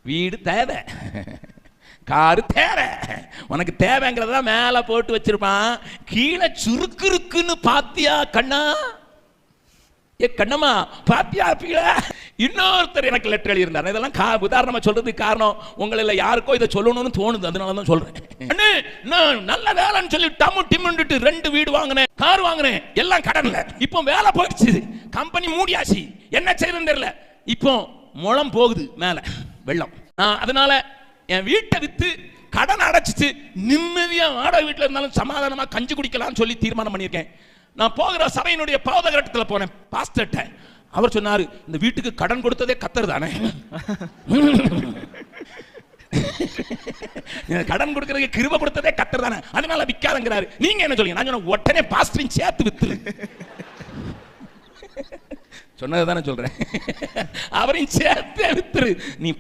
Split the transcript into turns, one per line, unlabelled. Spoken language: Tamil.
வீடு தேவை, காரு தேவை, உனக்கு தேவைங்கிறத மேல போட்டு வச்சிருப்பான். கீழே சுருக்குன்னு பாத்தியா கண்ணா, ஏ கண்ணம்மா பாத்தியா கீழே. இன்னொருத்தர் எனக்கு லெட்டர் எழுதியிருந்தார். இதெல்லாம் உதாரணமா சொல்றதுக்கு காரணம் உங்களில் யாருக்கோ இதை சொல்லணும்னு தோணுது, அதனால தான் சொல்றேன். நான் நல்ல வேலைன்னு சொல்லி டம்மு டிம்முன்னுட்டு 2 வீடு வாங்கினேன், கார் வாங்கினேன், எல்லாம் கடன்ல. இப்போ வேலை போயிடுச்சு, கம்பெனி மூடியாச்சு, என்ன செய்யறதுன்னு தெரியல. இப்போ முழம் போகுது மேல வெள்ளம். அதனால என் வீட்டை வித்து கடன் அடைச்சிட்டு நிம்மதியா வாடகை வீட்டில் இருந்தாலும் சமாதானமா கஞ்சி குடிக்கலாம்னு சொல்லி தீர்மானம் பண்ணியிருக்கேன். நான் போகிற சபையினுடைய பாதகட்டத்தில் போனேன் பாஸ்டர்ட்ட. அவர் சொன்னாரு, இந்த வீட்டுக்கு கடன் கொடுத்ததே கத்தர் தானே, கடன் கொடுக்கறதுக்கு கிருபை கொடுத்ததே கத்தர் தானே, அதனால விற்காதங்கிறாரு. நீங்க என்ன சொல்லுங்க? நான் சொன்ன உடனே பாஸ்டரின் சேர்த்து வித்துரு சொன்னது தானே சொல்றேன், அவரையும் சேர்த்து வித்துரு. நீ